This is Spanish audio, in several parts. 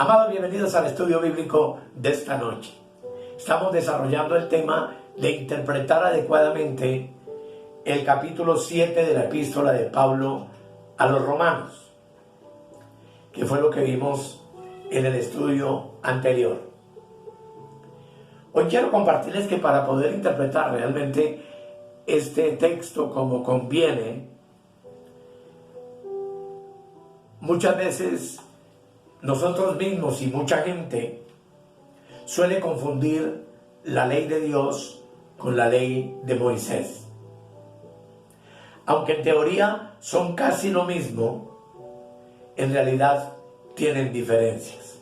Amados, bienvenidos al estudio bíblico de esta noche. Estamos desarrollando el tema de interpretar adecuadamente el capítulo 7 de la epístola de Pablo a los romanos, que fue lo que vimos en el estudio anterior. Hoy quiero compartirles que para poder interpretar realmente este texto como conviene, muchas veces nosotros mismos y mucha gente suele confundir la ley de Dios con la ley de Moisés. Aunque en teoría son casi lo mismo, en realidad tienen diferencias.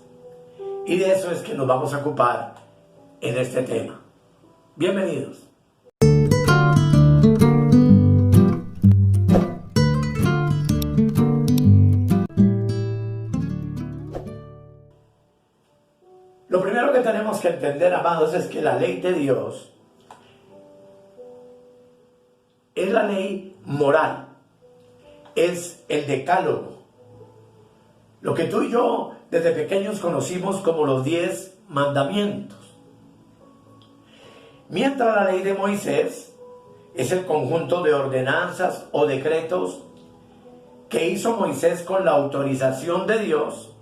Y de eso es que nos vamos a ocupar en este tema. Bienvenidos. Lo primero que tenemos que entender, amados, es que la ley de Dios es la ley moral, es el decálogo, lo que tú y yo desde pequeños conocimos como los 10 mandamientos. Mientras la ley de Moisés es el conjunto de ordenanzas o decretos que hizo Moisés con la autorización de Dios,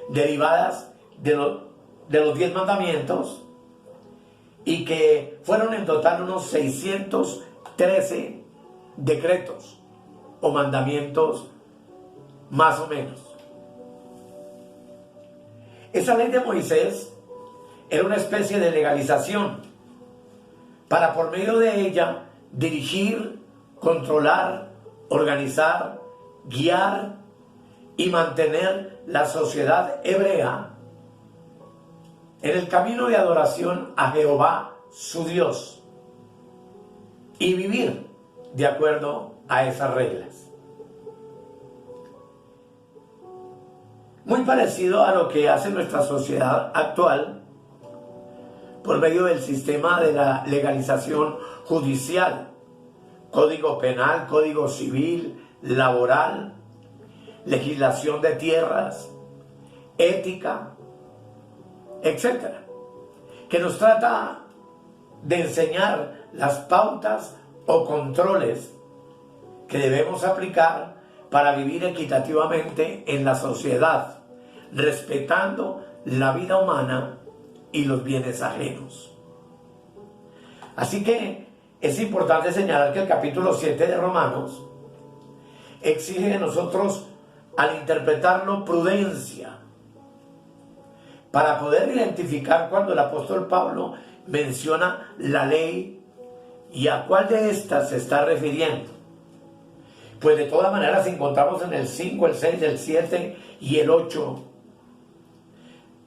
derivadas de los 10 mandamientos, y que fueron en total unos 613 decretos o mandamientos más o menos. Esa ley de Moisés era una especie de legalización para por medio de ella dirigir, controlar, organizar, guiar y mantener la sociedad hebrea en el camino de adoración a Jehová, su Dios, y vivir de acuerdo a esas reglas. Muy parecido a lo que hace nuestra sociedad actual por medio del sistema de la legalización judicial, código penal, código civil, laboral, legislación de tierras, ética, etcétera, que nos trata de enseñar las pautas o controles que debemos aplicar para vivir equitativamente en la sociedad, respetando la vida humana y los bienes ajenos. Así que es importante señalar que el capítulo 7 de Romanos exige de nosotros, al interpretarlo, prudencia, para poder identificar cuando el apóstol Pablo menciona la ley y a cuál de estas se está refiriendo. Pues de todas maneras encontramos en el 5, el 6, el 7 y el 8.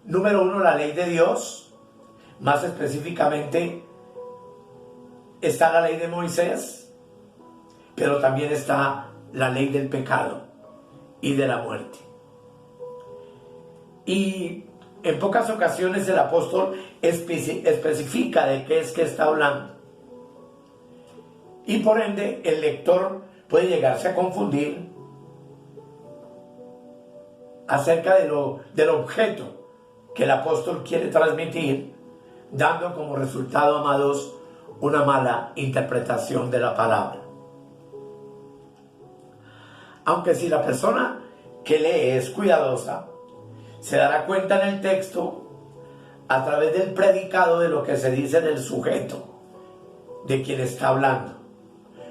Número 1, la ley de Dios. Más específicamente está la ley de Moisés, pero también está la ley del pecado y de la muerte. Y en pocas ocasiones el apóstol especifica de qué es que está hablando. Y por ende el lector puede llegarse a confundir acerca del objeto que el apóstol quiere transmitir, dando como resultado, amados, una mala interpretación de la palabra. Aunque si la persona que lee es cuidadosa, se dará cuenta en el texto a través del predicado de lo que se dice del sujeto de quien está hablando.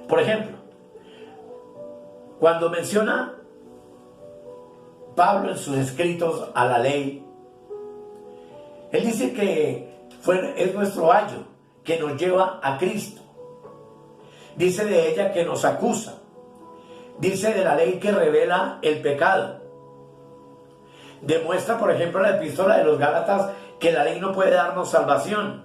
Por ejemplo, cuando menciona Pablo en sus escritos a la ley, él dice que es nuestro ayo que nos lleva a Cristo. Dice de ella que nos acusa. Dice de la ley que revela el pecado. Demuestra, por ejemplo, la epístola de los Gálatas que la ley no puede darnos salvación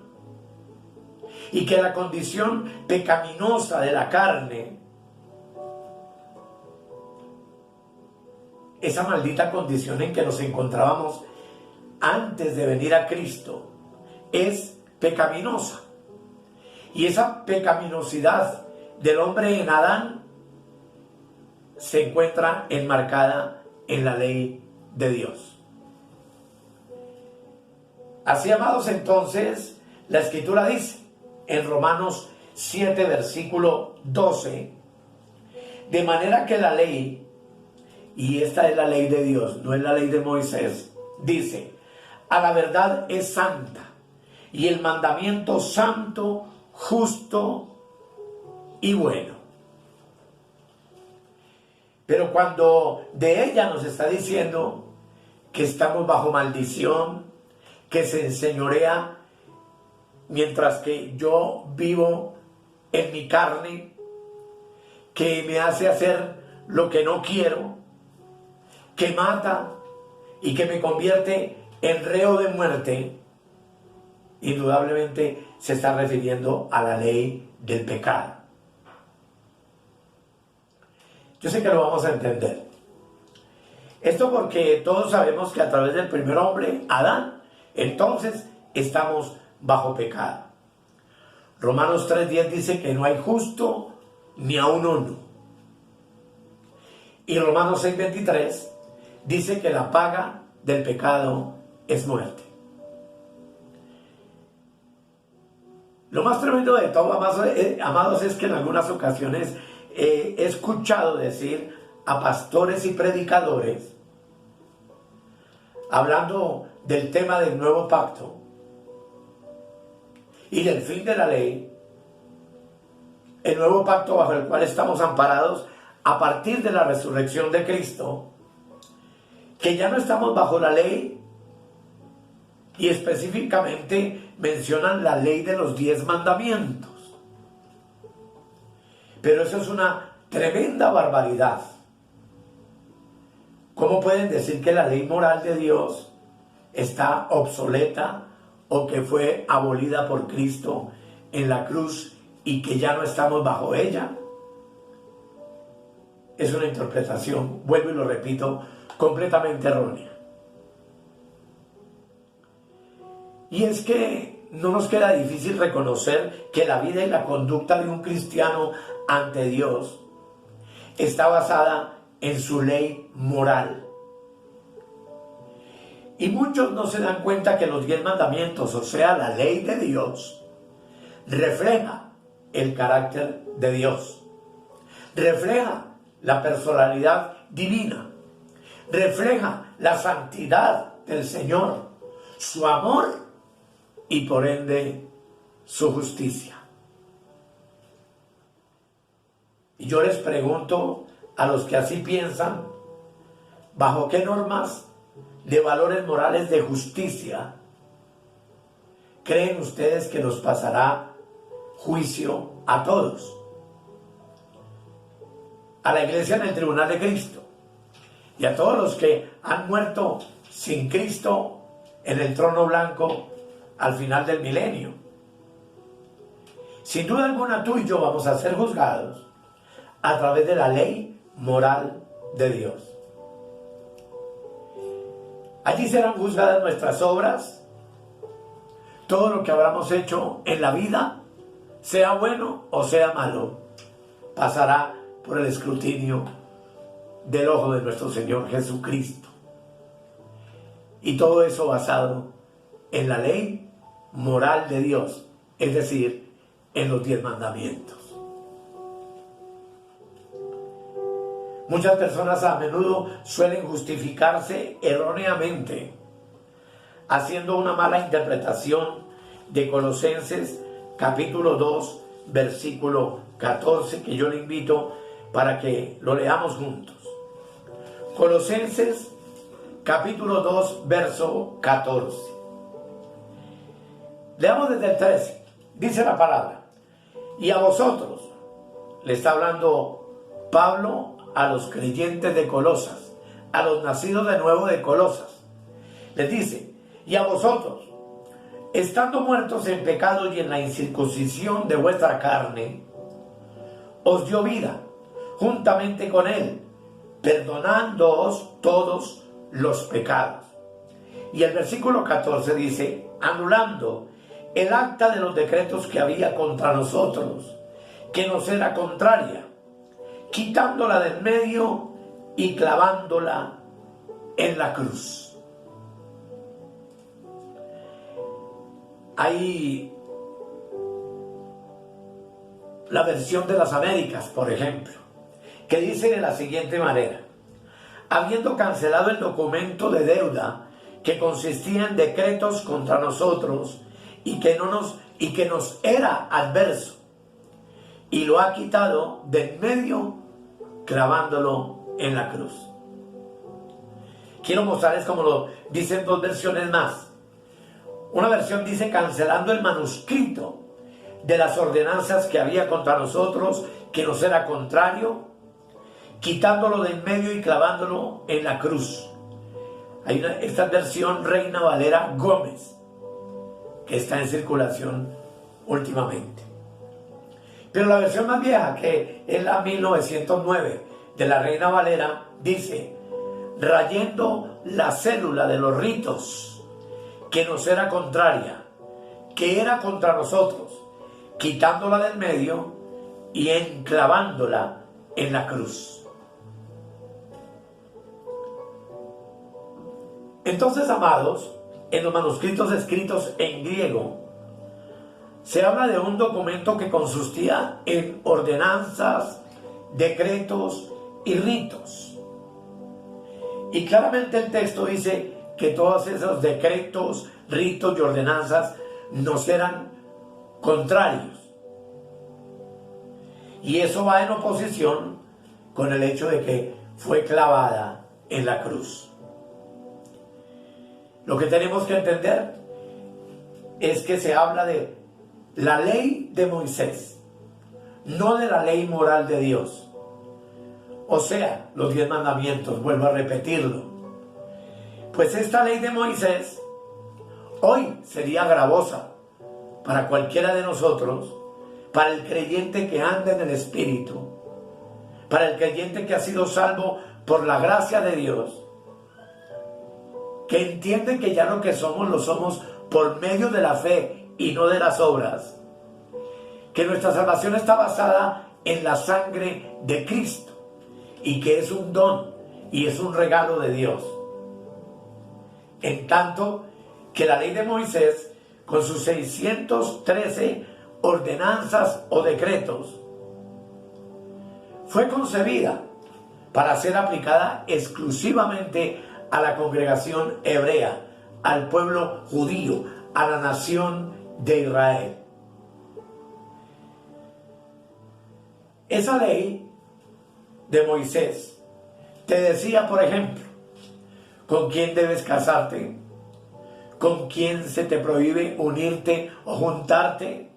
y que la condición pecaminosa de la carne, esa maldita condición en que nos encontrábamos antes de venir a Cristo, es pecaminosa. Y esa pecaminosidad del hombre en Adán se encuentra enmarcada en la ley de Dios. Así, amados, entonces, la Escritura dice en Romanos 7, versículo 12, de manera que la ley, y esta es la ley de Dios, no es la ley de Moisés, dice, a la verdad es santa, y el mandamiento santo, justo y bueno. Pero cuando de ella nos está diciendo que estamos bajo maldición, que se enseñorea, mientras que yo vivo en mi carne, que me hace hacer lo que no quiero, que mata y que me convierte en reo de muerte, indudablemente se está refiriendo a la ley del pecado. Yo sé que lo vamos a entender. Esto porque todos sabemos que a través del primer hombre, Adán, entonces estamos bajo pecado. Romanos 3:10 dice que no hay justo ni aun uno. Y Romanos 6:23 dice que la paga del pecado es muerte. Lo más tremendo de todo, amados, es que en algunas ocasiones he escuchado decir a pastores y predicadores, hablando del tema del nuevo pacto y del fin de la ley, el nuevo pacto bajo el cual estamos amparados a partir de la resurrección de Cristo, que ya no estamos bajo la ley, y específicamente mencionan la ley de los 10 mandamientos. Pero eso es una tremenda barbaridad. ¿Cómo pueden decir que la ley moral de Dios está obsoleta o que fue abolida por Cristo en la cruz y que ya no estamos bajo ella? Es una interpretación, vuelvo y lo repito, completamente errónea. Y es que no nos queda difícil reconocer que la vida y la conducta de un cristiano ante Dios está basada en su ley moral. Y muchos no se dan cuenta que los 10 mandamientos, o sea, la ley de Dios, refleja el carácter de Dios, refleja la personalidad divina, refleja la santidad del Señor, su amor y por ende su justicia. Y yo les pregunto a los que así piensan, ¿bajo qué normas de valores morales de justicia creen ustedes que nos pasará juicio a todos? A la iglesia en el tribunal de Cristo y a todos los que han muerto sin Cristo en el trono blanco al final del milenio. Sin duda alguna, tú y yo vamos a ser juzgados a través de la ley moral de Dios. Allí serán juzgadas nuestras obras, todo lo que habramos hecho en la vida, sea bueno o sea malo, pasará por el escrutinio del ojo de nuestro Señor Jesucristo. Y todo eso basado en la ley moral de Dios, es decir, en los 10 mandamientos. Muchas personas a menudo suelen justificarse erróneamente, haciendo una mala interpretación de Colosenses capítulo 2, versículo 14, que yo le invito para que lo leamos juntos. Colosenses capítulo 2, verso 14. Leamos desde el 13. Dice la palabra: y a vosotros, le está hablando Pablo a los creyentes de Colosas, a los nacidos de nuevo de Colosas. Les dice: y a vosotros, estando muertos en pecado y en la incircuncisión de vuestra carne, os dio vida juntamente con él, perdonándoos todos los pecados. Y el versículo 14 dice: anulando el acta de los decretos que había contra nosotros, que nos era contraria, quitándola del medio y clavándola en la cruz. Hay la versión de las Américas, por ejemplo, que dice de la siguiente manera: habiendo cancelado el documento de deuda que consistía en decretos contra nosotros y que nos era adverso, y lo ha quitado de en medio, clavándolo en la cruz. Quiero mostrarles como lo dicen dos versiones más. Una versión dice cancelando el manuscrito de las ordenanzas que había contra nosotros, que nos era contrario, quitándolo de en medio y clavándolo en la cruz. Esta versión Reina Valera Gómez, que está en circulación últimamente. Pero la versión más vieja, que es la 1909 de la Reina Valera, dice: rayendo la célula de los ritos que nos era contraria, que era contra nosotros, quitándola del medio y enclavándola en la cruz. Entonces, amados, en los manuscritos escritos en griego, se habla de un documento que consistía en ordenanzas, decretos y ritos. Y claramente el texto dice que todos esos decretos, ritos y ordenanzas nos eran contrarios. Y eso va en oposición con el hecho de que fue clavada en la cruz. Lo que tenemos que entender es que se habla de la ley de Moisés, no de la ley moral de Dios. O sea, los 10 mandamientos, vuelvo a repetirlo. Pues esta ley de Moisés hoy sería gravosa para cualquiera de nosotros, para el creyente que anda en el Espíritu, para el creyente que ha sido salvo por la gracia de Dios, que entiende que ya lo que somos lo somos por medio de la fe y no de las obras, que nuestra salvación está basada en la sangre de Cristo y que es un don y es un regalo de Dios. En tanto que la ley de Moisés, con sus 613 ordenanzas o decretos, fue concebida para ser aplicada exclusivamente a la congregación hebrea, al pueblo judío, a la nación de Israel. Esa ley de Moisés te decía, por ejemplo, con quién debes casarte, con quién se te prohíbe unirte o juntarte.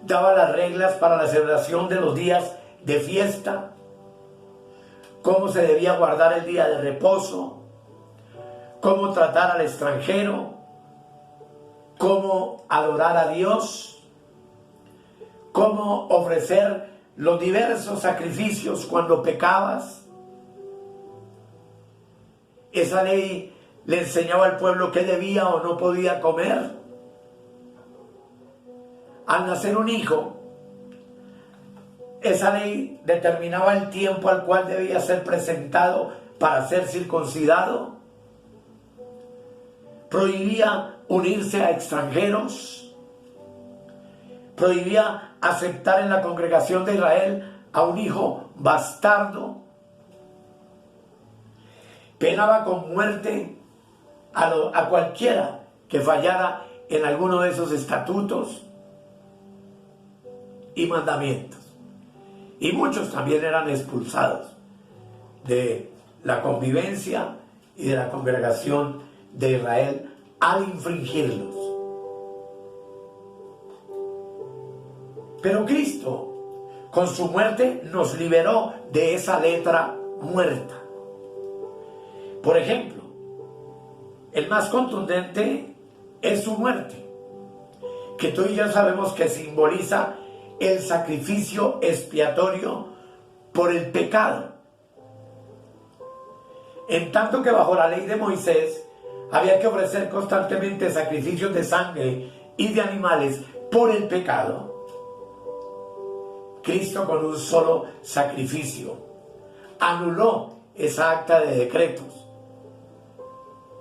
Daba las reglas para la celebración de los días de fiesta, cómo se debía guardar el día de reposo, cómo tratar al extranjero, cómo adorar a Dios, cómo ofrecer los diversos sacrificios cuando pecabas. Esa ley le enseñaba al pueblo qué debía o no podía comer. Al nacer un hijo, esa ley determinaba el tiempo al cual debía ser presentado para ser circuncidado. Prohibía unirse a extranjeros. Prohibía aceptar en la congregación de Israel a un hijo bastardo. Penaba con muerte a cualquiera que fallara en alguno de esos estatutos y mandamientos. Y muchos también eran expulsados de la convivencia y de la congregación de Israel al infringirlos. Pero Cristo, con su muerte, nos liberó de esa letra muerta. Por ejemplo, el más contundente es su muerte, que tú y yo sabemos que simboliza el sacrificio expiatorio por el pecado. En tanto que bajo la ley de Moisés había que ofrecer constantemente sacrificios de sangre y de animales por el pecado, Cristo con un solo sacrificio anuló esa acta de decretos.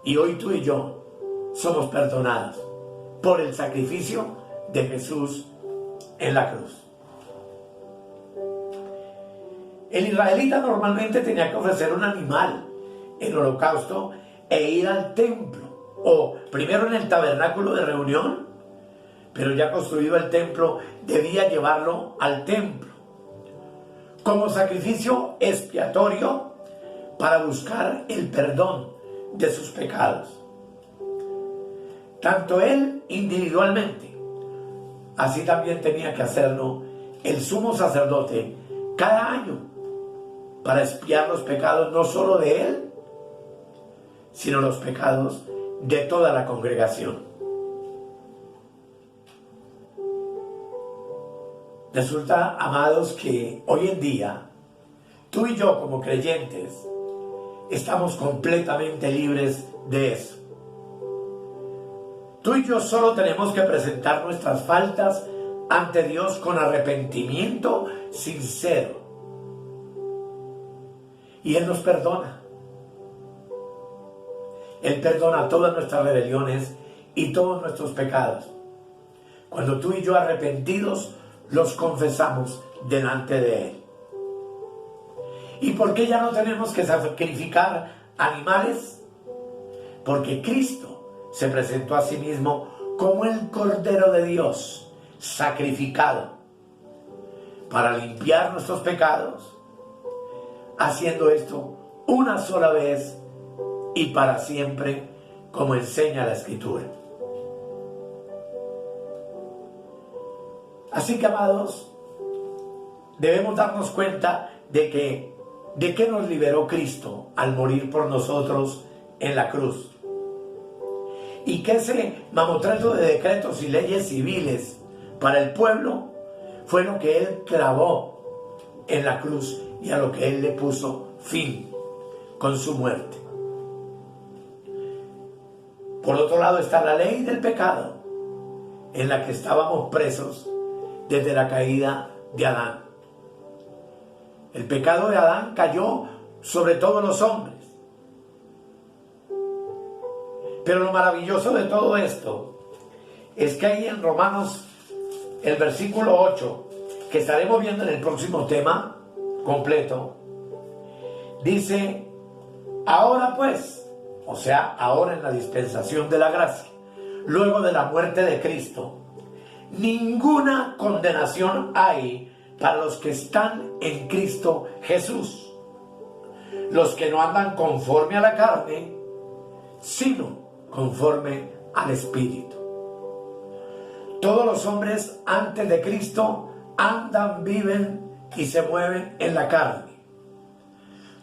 Y hoy tú y yo somos perdonados por el sacrificio de Jesús en la cruz. El israelita normalmente tenía que ofrecer un animal en holocausto e ir al templo, o primero en el tabernáculo de reunión, pero ya construido el templo, debía llevarlo al templo como sacrificio expiatorio para buscar el perdón de sus pecados. Tanto él individualmente, así también tenía que hacerlo el sumo sacerdote cada año para expiar los pecados no solo de él, sino los pecados de toda la congregación. Resulta, amados, que hoy en día, tú y yo como creyentes, estamos completamente libres de eso. Tú y yo solo tenemos que presentar nuestras faltas ante Dios con arrepentimiento sincero. Y Él nos perdona. Él perdona todas nuestras rebeliones y todos nuestros pecados. Cuando tú y yo arrepentidos los confesamos delante de Él. ¿Y por qué ya no tenemos que sacrificar animales? Porque Cristo se presentó a sí mismo como el Cordero de Dios, sacrificado, para limpiar nuestros pecados, haciendo esto una sola vez y para siempre, como enseña la Escritura. Así que, amados, debemos darnos cuenta de qué nos liberó Cristo al morir por nosotros en la cruz. Y que ese mamotreto de decretos y leyes civiles para el pueblo fue lo que Él clavó en la cruz y a lo que Él le puso fin con su muerte. Por otro lado está la ley del pecado, en la que estábamos presos desde la caída de Adán. El pecado de Adán cayó sobre todos los hombres. Pero lo maravilloso de todo esto es que ahí en Romanos, el versículo 8, que estaremos viendo en el próximo tema completo, dice: ahora pues, o sea, ahora en la dispensación de la gracia, luego de la muerte de Cristo, ninguna condenación hay para los que están en Cristo Jesús, los que no andan conforme a la carne, sino conforme al Espíritu. Todos los hombres antes de Cristo andan, viven y se mueven en la carne.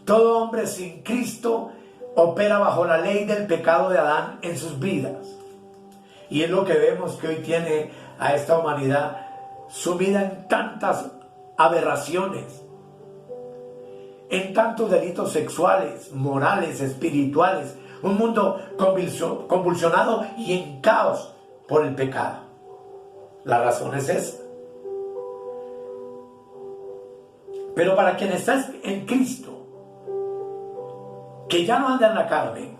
Todo hombre sin Cristo opera bajo la ley del pecado de Adán en sus vidas. Y es lo que vemos que hoy tiene a esta humanidad sumida en tantas aberraciones, en tantos delitos sexuales, morales, espirituales, un mundo convulsionado y en caos por el pecado. La razón es esa. Pero para quien está en Cristo, que ya no anda en la carne,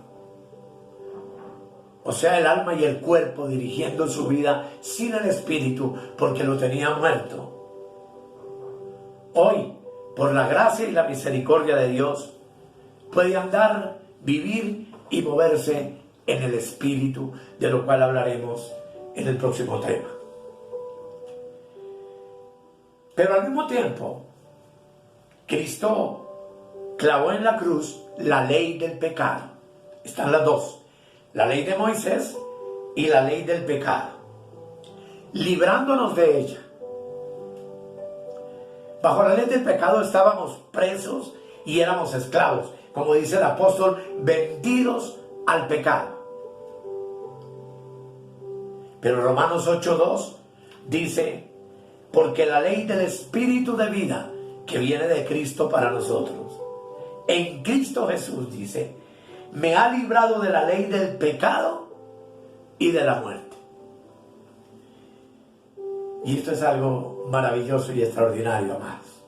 o sea, el alma y el cuerpo dirigiendo su vida sin el espíritu, porque lo tenía muerto, hoy, por la gracia y la misericordia de Dios, puede andar, vivir y moverse en el espíritu, de lo cual hablaremos en el próximo tema. Pero al mismo tiempo, Cristo clavó en la cruz la ley del pecado. Están las dos: la ley de Moisés y la ley del pecado, librándonos de ella. Bajo la ley del pecado estábamos presos y éramos esclavos, como dice el apóstol, vendidos al pecado. Pero Romanos 8:2 dice: porque la ley del Espíritu de vida que viene de Cristo para nosotros, en Cristo Jesús, dice, me ha librado de la ley del pecado y de la muerte. Y esto es algo maravilloso y extraordinario, amados.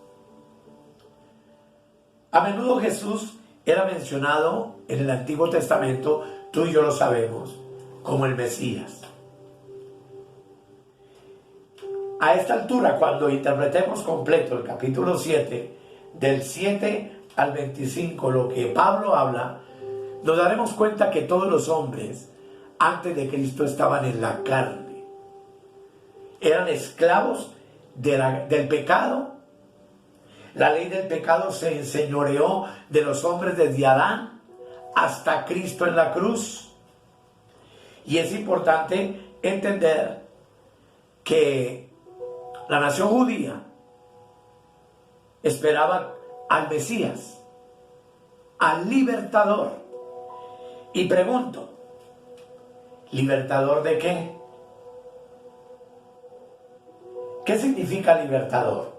A menudo Jesús era mencionado en el Antiguo Testamento, tú y yo lo sabemos, como el Mesías. A esta altura, cuando interpretemos completo el capítulo 7, del 7 al 25, lo que Pablo habla, nos daremos cuenta que todos los hombres antes de Cristo estaban en la carne. Eran esclavos del pecado. La ley del pecado se enseñoreó de los hombres desde Adán hasta Cristo en la cruz. Y es importante entender que la nación judía esperaba al Mesías, al libertador. Y pregunto, ¿libertador de qué? ¿Qué significa libertador?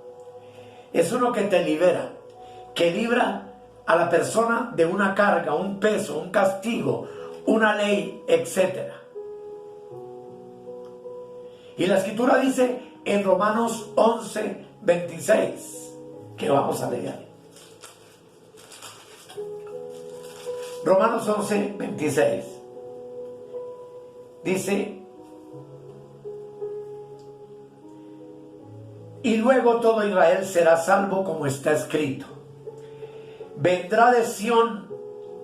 Es uno que te libera, que libra a la persona de una carga, un peso, un castigo, una ley, etc. Y la Escritura dice en Romanos 11, 26, que vamos a leer. Romanos 11, 26. Dice: y luego todo Israel será salvo, como está escrito: vendrá de Sión,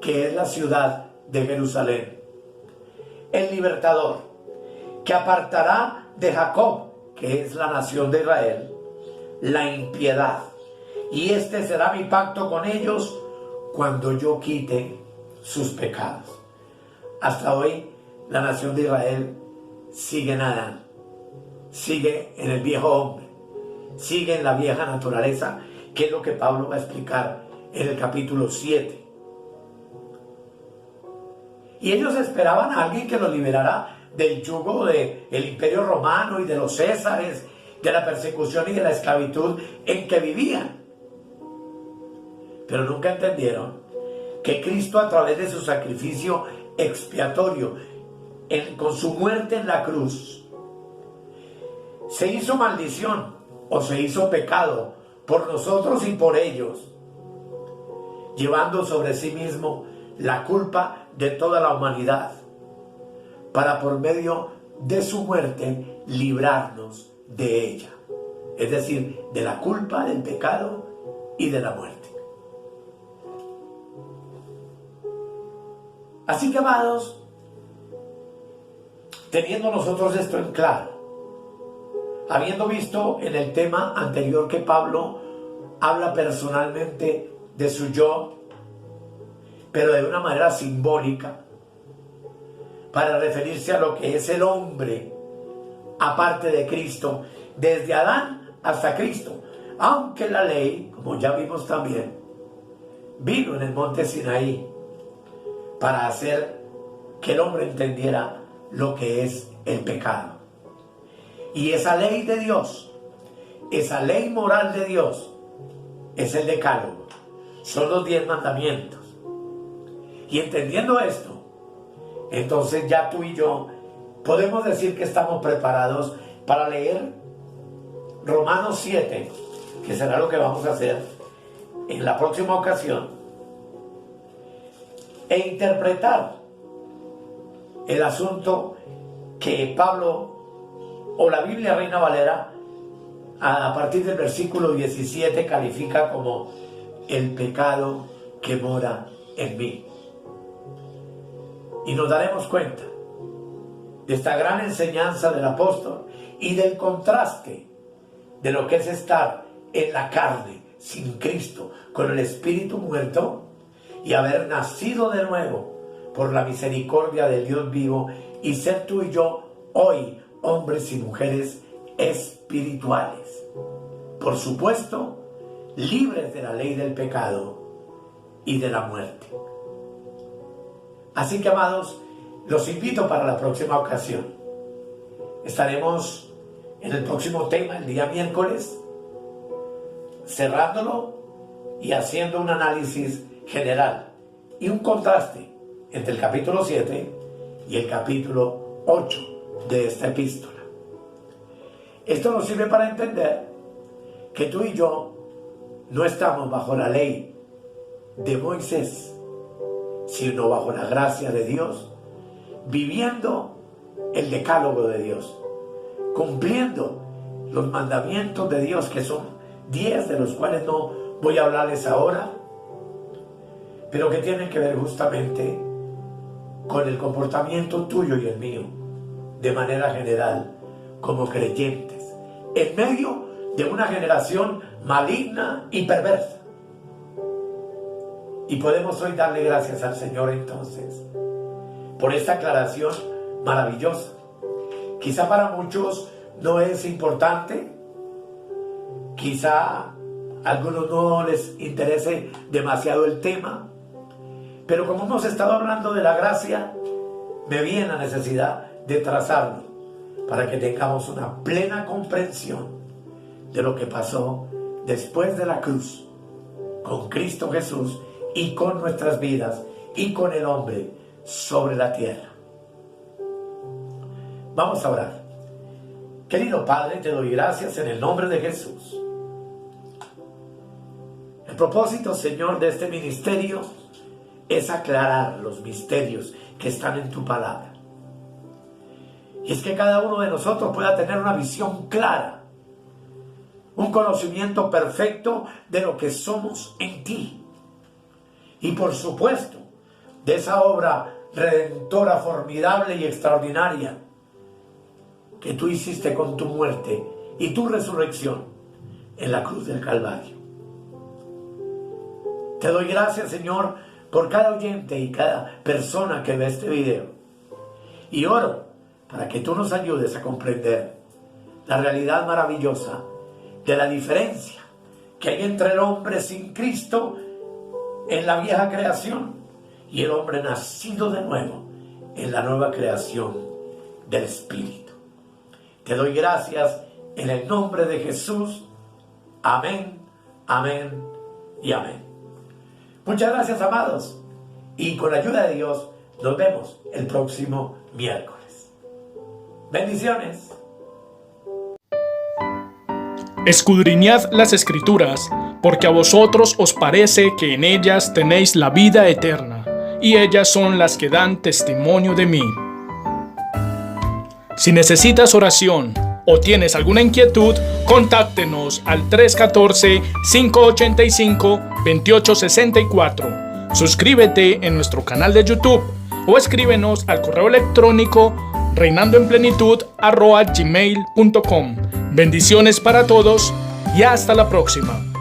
que es la ciudad de Jerusalén, el libertador, que apartará de Jacob, que es la nación de Israel, la impiedad. Y este será mi pacto con ellos cuando yo quite sus pecados. Hasta hoy la nación de Israel sigue en Adán, sigue en el viejo hombre, sigue en la vieja naturaleza, que es lo que Pablo va a explicar en el capítulo 7. Y ellos esperaban a alguien que los liberara del yugo del imperio romano y de los césares, de la persecución y de la esclavitud en que vivían. Pero nunca entendieron que Cristo, a través de su sacrificio expiatorio, con su muerte en la cruz, se hizo maldición o se hizo pecado por nosotros y por ellos, llevando sobre sí mismo la culpa de toda la humanidad, para por medio de su muerte librarnos de ella, es decir, de la culpa, del pecado y de la muerte. Así que, amados, teniendo nosotros esto en claro, habiendo visto en el tema anterior que Pablo habla personalmente de su yo, pero de una manera simbólica, para referirse a lo que es el hombre aparte de Cristo, desde Adán hasta Cristo. Aunque la ley, como ya vimos también, vino en el monte Sinaí para hacer que el hombre entendiera lo que es el pecado. Y esa ley de Dios, esa ley moral de Dios, es el decálogo, son los 10 mandamientos. Y entendiendo esto, entonces ya tú y yo podemos decir que estamos preparados para leer Romanos 7, que será lo que vamos a hacer en la próxima ocasión, e interpretar el asunto que Pablo o la Biblia Reina Valera a partir del versículo 17 califica como el pecado que mora en mí. Y nos daremos cuenta de esta gran enseñanza del apóstol y del contraste de lo que es estar en la carne, sin Cristo, con el espíritu muerto, y haber nacido de nuevo por la misericordia del Dios vivo, y ser tú y yo hoy hombres y mujeres espirituales, por supuesto libres de la ley del pecado y de la muerte. Así que, amados, los invito para la próxima ocasión. Estaremos en el próximo tema el día miércoles, cerrándolo y haciendo un análisis general y un contraste entre el capítulo 7 y el capítulo 8 de esta epístola. Esto nos sirve para entender que tú y yo no estamos bajo la ley de Moisés, sino bajo la gracia de Dios, viviendo el decálogo de Dios, cumpliendo los mandamientos de Dios, que son 10, de los cuales no voy a hablarles ahora, pero que tienen que ver justamente con el comportamiento tuyo y el mío, de manera general, como creyentes, en medio de una generación maligna y perversa. Y podemos hoy darle gracias al Señor entonces por esta aclaración maravillosa. Quizá para muchos no es importante, quizá a algunos no les interese demasiado el tema, pero como hemos estado hablando de la gracia, me viene la necesidad de trazarlo para que tengamos una plena comprensión de lo que pasó después de la cruz con Cristo Jesús y con nuestras vidas y con el hombre sobre la tierra. Vamos a orar. Querido Padre, te doy gracias en el nombre de Jesús. El propósito, Señor, de este ministerio es aclarar los misterios que están en tu palabra. Y es que cada uno de nosotros pueda tener una visión clara, un conocimiento perfecto de lo que somos en ti. Y por supuesto, de esa obra redentora, formidable y extraordinaria que tú hiciste con tu muerte y tu resurrección en la cruz del Calvario. Te doy gracias, Señor, por cada oyente y cada persona que ve este video. Y oro para que tú nos ayudes a comprender la realidad maravillosa de la diferencia que hay entre el hombre sin Cristo en la vieja creación y el hombre nacido de nuevo en la nueva creación del Espíritu. Te doy gracias en el nombre de Jesús. Amén, amén y amén. Muchas gracias, amados, y con la ayuda de Dios nos vemos el próximo miércoles. Bendiciones. Escudriñad las Escrituras, porque a vosotros os parece que en ellas tenéis la vida eterna, y ellas son las que dan testimonio de mí. Si necesitas oración o tienes alguna inquietud, contáctenos al 314-585-2864. Suscríbete en nuestro canal de YouTube o escríbenos al correo electrónico reinandoenplenitud@gmail.com. Bendiciones para todos y hasta la próxima.